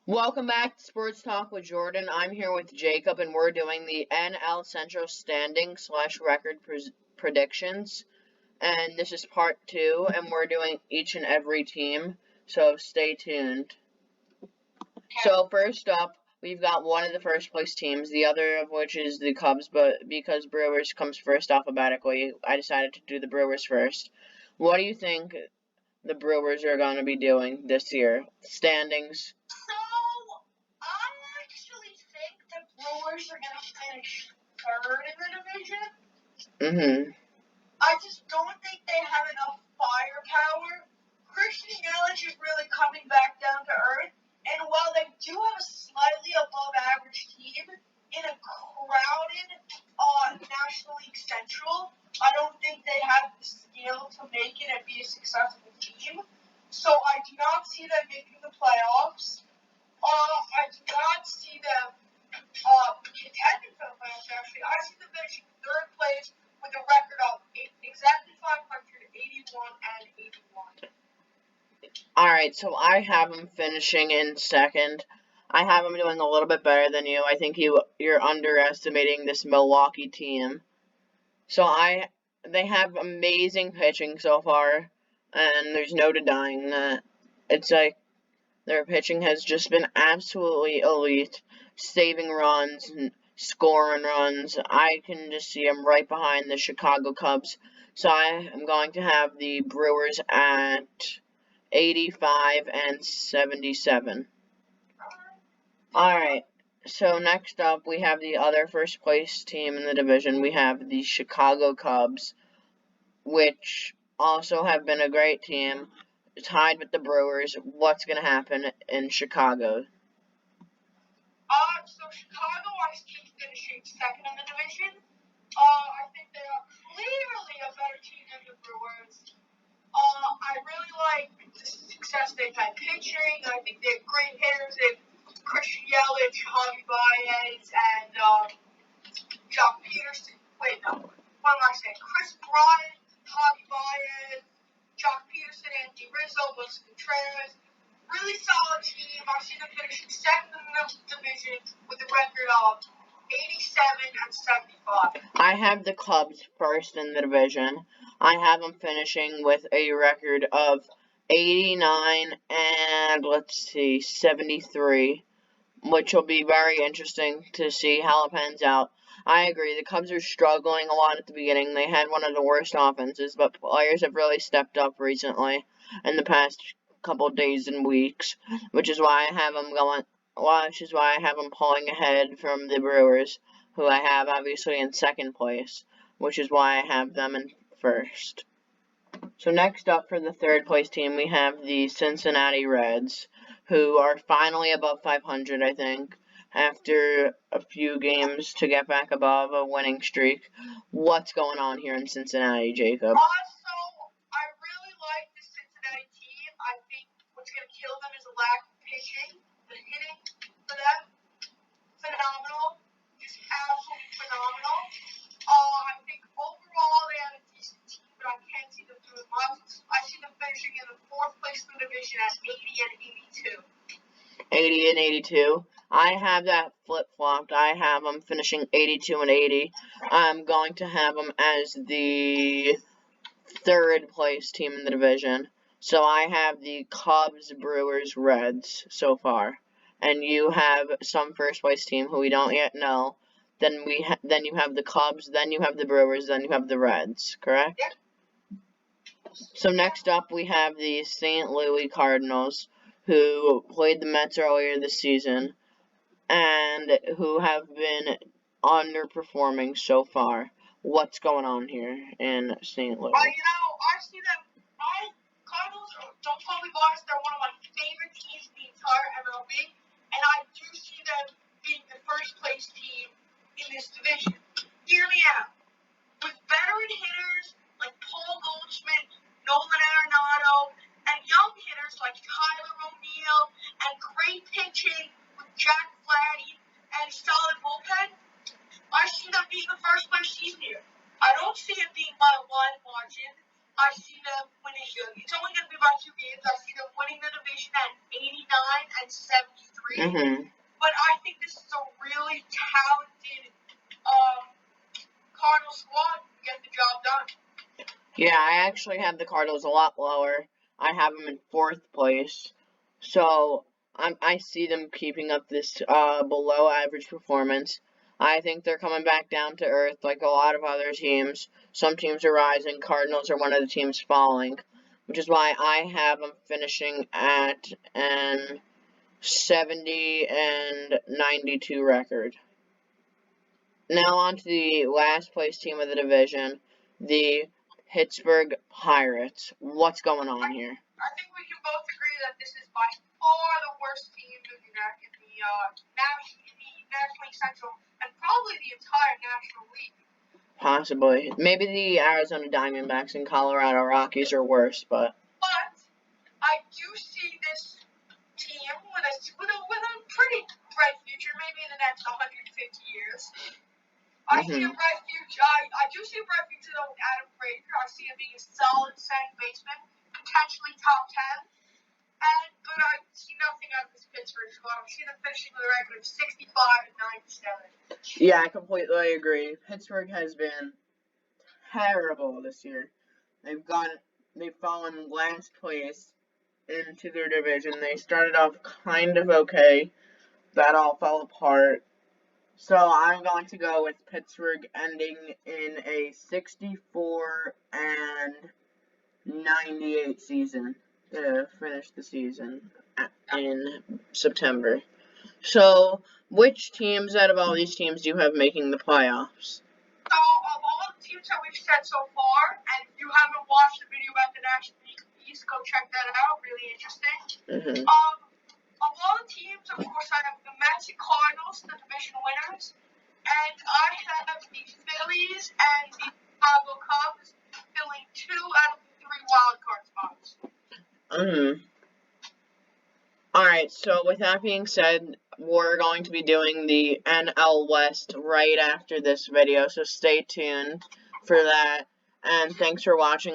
Welcome back to Sports Talk with Jordan. I'm here with Jacob, and we're doing the NL Central standing slash record predictions. And this is part 2, and we're doing each and every team. So stay tuned. So first up, we've got one of the first place teams, the other of which is the Cubs. But because Brewers comes first alphabetically, I decided to do the Brewers first. What do you think the Brewers are going to be doing this year? Standings. So, I actually think the Brewers are going to finish third in the division. I just don't think they have enough firepower. Christian Yelich is really coming back down to earth. And while they do have a slightly above average team in a crowded National League Central, I don't think they have the skill to make it and be a successful team. So I do not see them making the playoffs. I do not see them contending for the playoffs, actually. I see them finishing third place with a record of exactly 500, 81, and 81. Alright, so I have them finishing in second. I have them doing a little bit better than you. I think you're underestimating this Milwaukee team. So they have amazing pitching so far, and there's no denying that. It's like their pitching has just been absolutely elite, saving runs and scoring runs. I can just see them right behind the Chicago Cubs. So I am going to have the Brewers at 85 and 77. Alright, so next up we have the other first place team in the division. We have the Chicago Cubs, which also have been a great team, tied with the Brewers. What's going to happen in Chicago? So Chicago, I see finishing second in the division. I think they are clearly a better team than the Brewers. I really like the success they've had pitching. I think they have great hitters. They have Christian Yelich, Javi Baez, and Jock Peterson. Wait, no. What am I saying? Chris Bryant, Javi Baez, Jock Peterson, Andy Rizzo, Wilson Contreras. Really solid team. I see them finishing second in the division with a record of 87 and 75. I have the Cubs first in the division. I have them finishing with a record of 89 and, 73, which will be very interesting to see how it pans out. I agree, the Cubs are struggling a lot at the beginning. They had one of the worst offenses, but players have really stepped up recently in the past couple days and weeks, which is why I have them pulling ahead from the Brewers, who I have obviously in second place, which is why I have them in first. So next up for the third place team, we have the Cincinnati Reds, who are finally above 500, I think, after a few games to get back above a winning streak. What's going on here in Cincinnati, Jacob? So I really like the Cincinnati team. I think what's going to kill them is a lack of pitching. The hitting for them, phenomenal. Just absolutely phenomenal. I think overall they have a decent team, but I can't see them doing much. I see them finishing in the fourth place in the division at 80 and 82. 80 and 82. I have that flip-flopped. I have them finishing 82 and 80. I'm going to have them as the third place team in the division. So I have the Cubs, Brewers, Reds so far. And you have some first place team who we don't yet know. Then you have the Cubs, then you have the Brewers, then you have the Reds, correct? Yep. So next up we have the St. Louis Cardinals, who played the Mets earlier this season and who have been underperforming so far. What's going on here in St. Louis? I see them. Cardinals, don't totally biased. They're one of my favorite teams in the entire MLB, and I do see them being the first place team in this division. Hear me out. With veteran hitters like Paul Goldschmidt, Nolan Arenado, and young hitters like Tyler O'Neill, and great pitching with Jack Flaherty and a solid bullpen, I see them being the first place season here. I don't see it being by a wide margin. I see them winning. It's only going to be by 2 games. I see them winning the division at 89 and 73. Mm-hmm. But I think this is a really talented Cardinals squad to get the job done. Yeah, I actually have the Cardinals a lot lower. I have them in 4th place. So, I see them keeping up this below average performance. I think they're coming back down to earth like a lot of other teams. Some teams are rising. Cardinals are one of the teams falling, which is why I have them finishing at an 70 and 92 record. Now on to the last place team of the division, the Pittsburgh Pirates. What's going on here? I think we can both agree that this is by far the worst team in the National League Central and probably the entire National League. Possibly. Maybe the Arizona Diamondbacks and Colorado Rockies are worse, but I do see this team with a pretty bright future, maybe in the next 150 years. I see a bright future. I do see a bright future though with Adam Frazier. I see him being a solid second baseman, potentially top 10. But I see nothing out of this Pittsburgh squad. I see them finishing with a record of 65 and 97. yeah, I completely agree. Pittsburgh has been terrible this year. They've fallen last place into their division. They started off kind of okay. That all fell apart. So I'm going to go with Pittsburgh ending in a 64 and 98 season to finish the season in September. So, which teams out of all these teams do you have making the playoffs? So, of all the teams that we've said so far, and if you haven't watched the video about the National League East, go check that out. Really interesting. Mm-hmm. Of all the teams, of course, I have the Mets and Cardinals, the division winners, and I have the Phillies and the Chicago Cubs filling 2 out of the 3 wild card spots. Alright, so with that being said, we're going to be doing the NL West right after this video, so stay tuned for that, and thanks for watching.